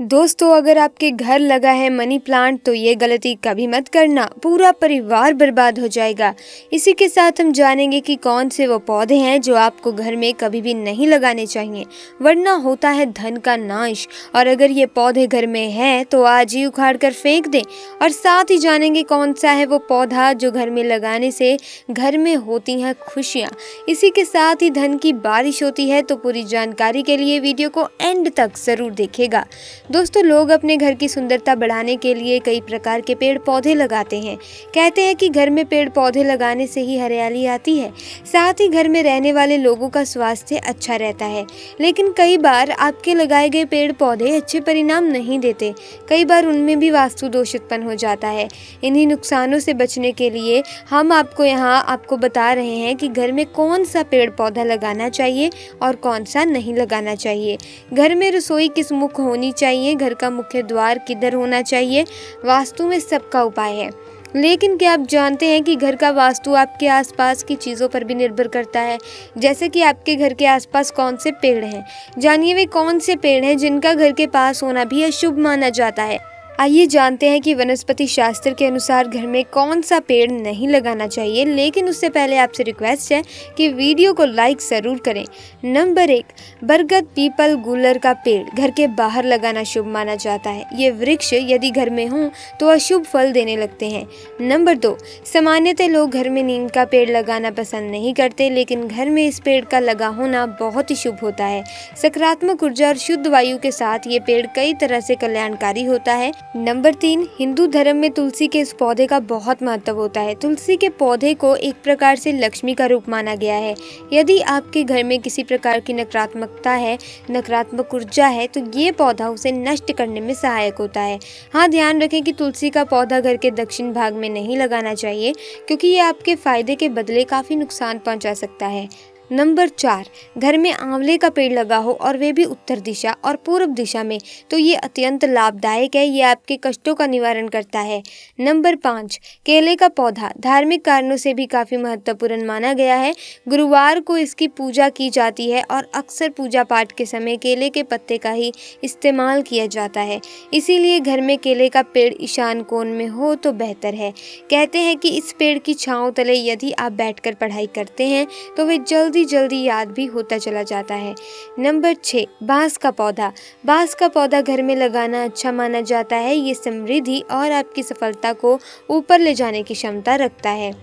दोस्तों, अगर आपके घर लगा है मनी प्लांट तो ये गलती कभी मत करना, पूरा परिवार बर्बाद हो जाएगा। इसी के साथ हम जानेंगे कि कौन से वो पौधे हैं जो आपको घर में कभी भी नहीं लगाने चाहिए, वरना होता है धन का नाश। और अगर ये पौधे घर में हैं तो आज ही उखाड़ कर फेंक दें। और साथ ही जानेंगे कौन सा है वो पौधा जो घर में लगाने से घर में होती हैं खुशियाँ। इसी के साथ ही धन की बारिश होती है। तो पूरी जानकारी के लिए वीडियो को एंड तक ज़रूर देखिएगा। दोस्तों, लोग अपने घर की सुंदरता बढ़ाने के लिए कई प्रकार के पेड़ पौधे लगाते हैं। कहते हैं कि घर में पेड़ पौधे लगाने से ही हरियाली आती है, साथ ही घर में रहने वाले लोगों का स्वास्थ्य अच्छा रहता है। लेकिन कई बार आपके लगाए गए पेड़ पौधे अच्छे परिणाम नहीं देते। कई बार उनमें भी वास्तु दोष उत्पन्न हो जाता है। इन्हीं नुकसानों से बचने के लिए हम आपको बता रहे हैं कि घर में कौन सा पेड़ पौधा लगाना चाहिए और कौन सा नहीं लगाना चाहिए। घर में रसोई किस मुख होनी चाहिए, घर का मुख्य द्वार किधर होना चाहिए, वास्तु में सबका उपाय है। लेकिन क्या आप जानते हैं कि घर का वास्तु आपके आसपास की चीज़ों पर भी निर्भर करता है। जैसे कि आपके घर के आसपास कौन से पेड़ हैं, जानिए वे कौन से पेड़ हैं जिनका घर के पास होना भी अशुभ माना जाता है। आइए जानते हैं कि वनस्पति शास्त्र के अनुसार घर में कौन सा पेड़ नहीं लगाना चाहिए। लेकिन उससे पहले आपसे रिक्वेस्ट है कि वीडियो को लाइक ज़रूर करें। नंबर 1, बरगद, पीपल, गूलर का पेड़ घर के बाहर लगाना शुभ माना जाता है। ये वृक्ष यदि घर में हों तो अशुभ फल देने लगते हैं। नंबर 2, सामान्यतः लोग घर में नीम का पेड़ लगाना पसंद नहीं करते, लेकिन घर में इस पेड़ का लगा होना बहुत ही शुभ होता है। सकारात्मक ऊर्जा और शुद्ध वायु के साथ ये पेड़ कई तरह से कल्याणकारी होता है। नंबर 3, हिंदू धर्म में तुलसी के इस पौधे का बहुत महत्व होता है। तुलसी के पौधे को एक प्रकार से लक्ष्मी का रूप माना गया है। यदि आपके घर में किसी प्रकार की नकारात्मकता है, नकारात्मक ऊर्जा है, तो ये पौधा उसे नष्ट करने में सहायक होता है। हाँ, ध्यान रखें कि तुलसी का पौधा घर के दक्षिण भाग में नहीं लगाना चाहिए, क्योंकि ये आपके फायदे के बदले काफ़ी नुकसान पहुंचा सकता है। नंबर 4, घर में आंवले का पेड़ लगा हो और वे भी उत्तर दिशा और पूर्व दिशा में, तो ये अत्यंत लाभदायक है। ये आपके कष्टों का निवारण करता है। नंबर 5, केले का पौधा धार्मिक कारणों से भी काफ़ी महत्वपूर्ण माना गया है। गुरुवार को इसकी पूजा की जाती है और अक्सर पूजा पाठ के समय केले के पत्ते का ही इस्तेमाल किया जाता है। इसीलिए घर में केले का पेड़ ईशान कोण में हो तो बेहतर है। कहते हैं कि इस पेड़ की छांव तले यदि आप बैठकर पढ़ाई करते हैं तो वे जल्दी याद भी होता चला जाता है। नंबर 6, बांस का पौधा। बांस का पौधा घर में लगाना अच्छा माना जाता है। ये समृद्धि और आपकी सफलता को ऊपर ले जाने की क्षमता रखता है।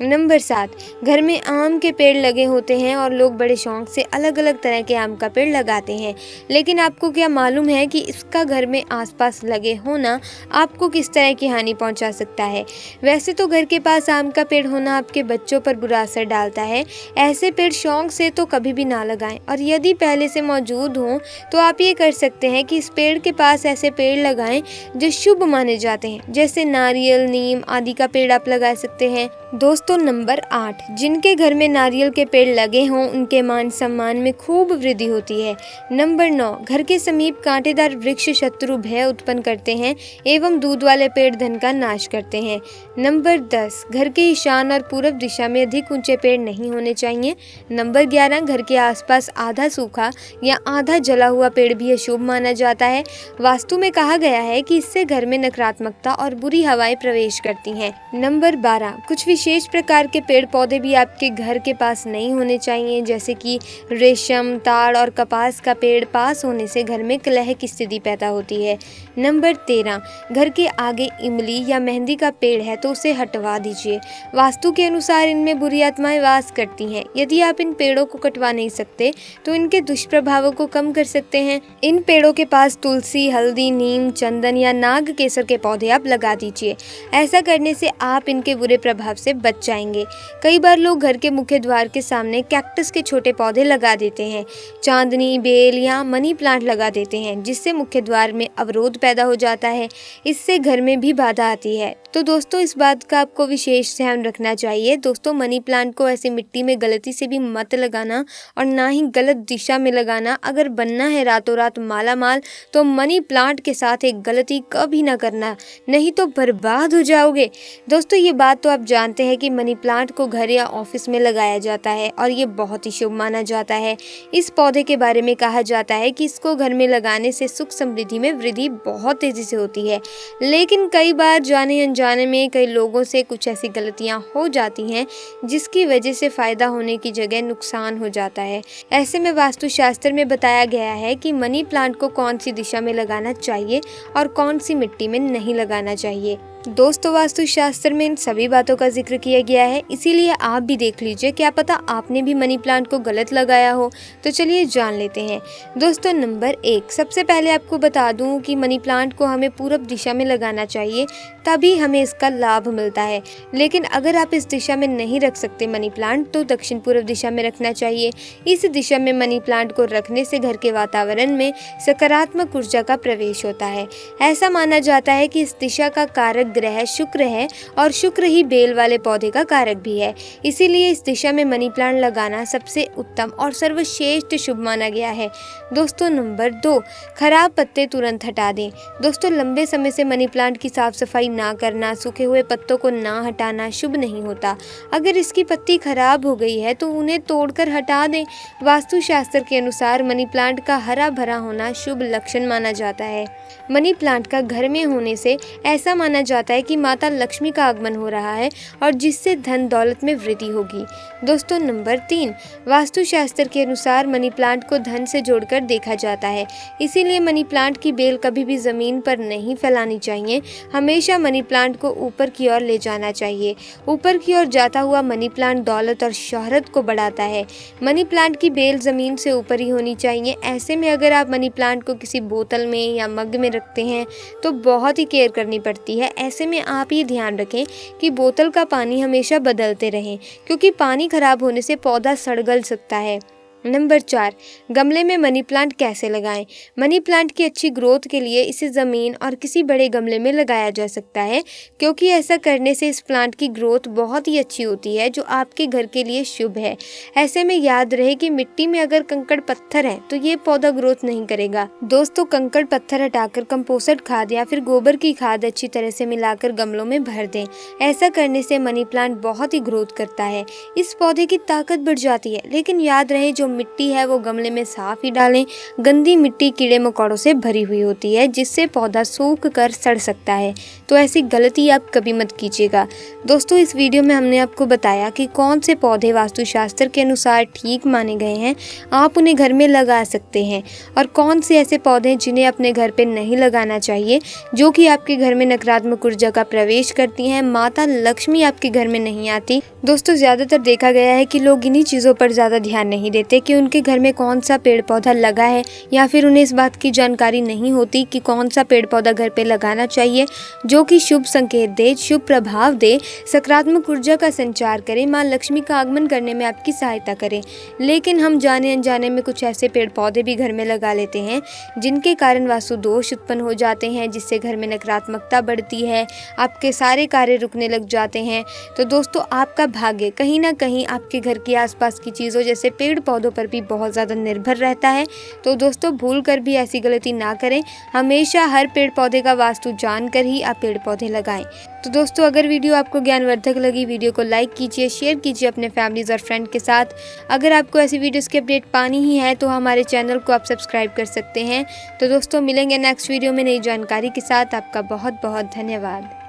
नंबर 7, घर में आम के पेड़ लगे होते हैं और लोग बड़े शौक से अलग अलग तरह के आम का पेड़ लगाते हैं। लेकिन आपको क्या मालूम है कि इसका घर में आसपास लगे होना आपको किस तरह की हानि पहुंचा सकता है। वैसे तो घर के पास आम का पेड़ होना आपके बच्चों पर बुरा असर डालता है। ऐसे पेड़ शौक से तो कभी भी ना लगाएं, और यदि पहले से मौजूद हों तो आप ये कर सकते हैं कि इस पेड़ के पास ऐसे पेड़ लगाएं जो शुभ माने जाते हैं, जैसे नारियल, नीम आदि का पेड़ आप लगा सकते हैं। दोस्तों, नंबर 8, जिनके घर में नारियल के पेड़ लगे हों उनके मान सम्मान में खूब वृद्धि होती है। नंबर 9, घर के समीप कांटेदार वृक्ष शत्रु भय उत्पन्न करते हैं एवं दूध वाले पेड़ धन का नाश करते हैं। नंबर 10, घर के ईशान और पूर्व दिशा में अधिक ऊंचे पेड़ नहीं होने चाहिए। नंबर 11, घर के आसपास आधा सूखा या आधा जला हुआ पेड़ भी अशुभ माना जाता है। वास्तु में कहा गया है कि इससे घर में नकारात्मकता और बुरी हवाएं प्रवेश करती हैं। नंबर 12, कुछ विशेष प्रकार के पेड़ पौधे भी आपके घर के पास नहीं होने चाहिए, जैसे कि रेशम, ताड़ और कपास का पेड़ पास होने से घर में कलह की स्थिति पैदा होती है। नंबर 13, घर के आगे इमली या मेहंदी का पेड़ है तो उसे हटवा दीजिए। वास्तु के अनुसार इनमें बुरी आत्माएं वास करती हैं। यदि आप इन पेड़ों को कटवा नहीं सकते तो इनके दुष्प्रभावों को कम कर सकते हैं। इन पेड़ों के पास तुलसी, हल्दी, नीम, चंदन या नाग केसर के पौधे आप लगा दीजिए। ऐसा करने से आप इनके बुरे प्रभाव से बच जाएंगे। कई बार लोग घर के मुख्य द्वार के सामने कैक्टस के छोटे पौधे लगा देते हैं, चांदनी, बेल या मनी प्लांट लगा देते हैं, जिससे मुख्य द्वार में अवरोध पैदा हो जाता है। इससे घर में भी बाधा आती है। तो दोस्तों इस बात का आपको विशेष ध्यान रखना चाहिए। दोस्तों मनी प्लांट को ऐसी मिट्टी में गलती से भी मत लगाना और ना ही गलत दिशा में लगाना। अगर बनना है रातों रात माला माल तो मनी प्लांट के साथ एक गलती कभी ना करना, नहीं तो बर्बाद हो जाओगे। दोस्तों ये बात तो आप जानते हैं कि मनी प्लांट को घर या ऑफिस में लगाया जाता है और ये बहुत ही शुभ माना जाता है। इस पौधे के बारे में कहा जाता है कि इसको घर में लगाने से सुख समृद्धि में वृद्धि बहुत तेजी से होती है। लेकिन कई बार जाने अनजाने में कई लोगों से कुछ ऐसी गलतियां हो जाती हैं जिसकी वजह से फायदा होने की जगह नुकसान हो जाता है। ऐसे में वास्तुशास्त्र में बताया गया है कि मनी प्लांट को कौन सी दिशा में लगाना चाहिए और कौन सी मिट्टी में नहीं लगाना चाहिए। दोस्तों वास्तुशास्त्र में इन सभी बातों का जिक्र किया गया है, इसीलिए आप भी देख लीजिए, क्या पता आपने भी मनी प्लांट को गलत लगाया हो। तो चलिए जान लेते हैं। दोस्तों नंबर 1, सबसे पहले आपको बता दूं कि मनी प्लांट को हमें पूरब दिशा में लगाना चाहिए, तभी हमें इसका लाभ मिलता है। लेकिन अगर आप इस दिशा में नहीं रख सकते मनी प्लांट तो दक्षिण पूर्व दिशा में रखना चाहिए। इस दिशा में मनी प्लांट को रखने से घर के वातावरण में सकारात्मक ऊर्जा का प्रवेश होता है। ऐसा माना जाता है कि इस दिशा का कारक ग्रह शुक्र है और शुक्र ही बेल वाले पौधे का कारक भी है। इसीलिए इस दिशा में मनी प्लांट लगाना सबसे उत्तम और सर्वश्रेष्ठ शुभ माना गया है। दोस्तों नंबर 2, खराब पत्ते तुरंत हटा दें। दोस्तों लंबे समय से मनी प्लांट की साफ सफाई ना करना, सूखे हुए पत्तों को ना हटाना शुभ नहीं होता। अगर इसकी पत्ती खराब हो गई है तो उन्हें तोड़कर हटा दें। वास्तुशास्त्र के अनुसार मनी प्लांट का हरा भरा होना शुभ लक्षण माना जाता है। मनी प्लांट का घर में होने से ऐसा माना जाता है कि माता लक्ष्मी का आगमन हो रहा है और जिससे धन दौलत में वृद्धि होगी। दोस्तों नंबर 3, वास्तुशास्त्र के अनुसार मनी प्लांट को धन से जोड़कर देखा जाता है। इसीलिए मनी प्लांट की बेल कभी भी जमीन पर नहीं फैलानी चाहिए। हमेशा मनी प्लांट को ऊपर की ओर ले जाना चाहिए। ऊपर की ओर जाता हुआ मनी प्लांट दौलत और शोहरत को बढ़ाता है। मनी प्लांट की बेल जमीन से ऊपर ही होनी चाहिए। ऐसे में अगर आप मनी प्लांट को किसी बोतल में या मग में रखते हैं तो बहुत ही केयर करनी पड़ती है। ऐसे में आप ये ध्यान रखें कि बोतल का पानी हमेशा बदलते रहें, क्योंकि पानी खराब होने से पौधा सड़ गल सकता है। नंबर 4, गमले में मनी प्लांट कैसे लगाएं। मनी प्लांट की अच्छी ग्रोथ के लिए इसे ज़मीन और किसी बड़े गमले में लगाया जा सकता है, क्योंकि ऐसा करने से इस प्लांट की ग्रोथ बहुत ही अच्छी होती है, जो आपके घर के लिए शुभ है। ऐसे में याद रहे कि मिट्टी में अगर कंकड़ पत्थर है तो ये पौधा ग्रोथ नहीं करेगा। दोस्तों कंकड़ पत्थर हटाकर कंपोस्ट खाद या फिर गोबर की खाद अच्छी तरह से मिलाकर गमलों में भर दें। ऐसा करने से मनी प्लांट बहुत ही ग्रोथ करता है। इस पौधे की ताकत बढ़ जाती है। लेकिन याद रहे जो मिट्टी है वो गमले में साफ ही डालें। गंदी मिट्टी कीड़े मकोड़ों से भरी हुई होती है, जिससे पौधा सूख कर सड़ सकता है। तो ऐसी गलती आप कभी मत कीजिएगा। दोस्तों इस वीडियो में हमने आपको बताया कि कौन से पौधे वास्तुशास्त्र के अनुसार ठीक माने गए हैं, आप उन्हें घर में लगा सकते हैं, और कौन से ऐसे पौधे जिन्हें अपने घर पे नहीं लगाना चाहिए, जो कि आपके घर में नकारात्मक ऊर्जा का प्रवेश करती हैं। माता लक्ष्मी आपके घर में नहीं आती। दोस्तों ज़्यादातर देखा गया है कि लोग इन्हीं चीज़ों पर ज़्यादा ध्यान नहीं देते कि उनके घर में कौन सा पेड़ पौधा लगा है, या फिर उन्हें इस बात की जानकारी नहीं होती कि कौन सा पेड़ पौधा घर पे लगाना चाहिए जो कि शुभ संकेत दे, शुभ प्रभाव दे, सकारात्मक ऊर्जा का संचार करे, माँ लक्ष्मी का आगमन करने में आपकी सहायता करे। लेकिन हम जाने अनजाने में कुछ ऐसे पेड़ पौधे भी घर में लगा लेते हैं जिनके कारण वास्तु दोष उत्पन्न हो जाते हैं, जिससे घर में नकारात्मकता बढ़ती है, आपके सारे कार्य रुकने लग जाते हैं। तो दोस्तों आपका भाग्य कहीं ना कहीं आपके घर के आसपास की चीज़ों जैसे पेड़ पौधों पर भी बहुत ज़्यादा निर्भर रहता है। तो दोस्तों भूल कर भी ऐसी गलती ना करें। हमेशा हर पेड़ पौधे का वास्तु जानकर ही आप पेड़ पौधे लगाएं। तो दोस्तों अगर वीडियो आपको ज्ञानवर्धक लगी, वीडियो को लाइक कीजिए, शेयर कीजिए अपने फैमिलीज और फ्रेंड के साथ। अगर आपको ऐसी वीडियोस की अपडेट पानी ही है तो हमारे चैनल को आप सब्सक्राइब कर सकते हैं। तो दोस्तों मिलेंगे नेक्स्ट वीडियो में नई जानकारी के साथ। आपका बहुत बहुत धन्यवाद।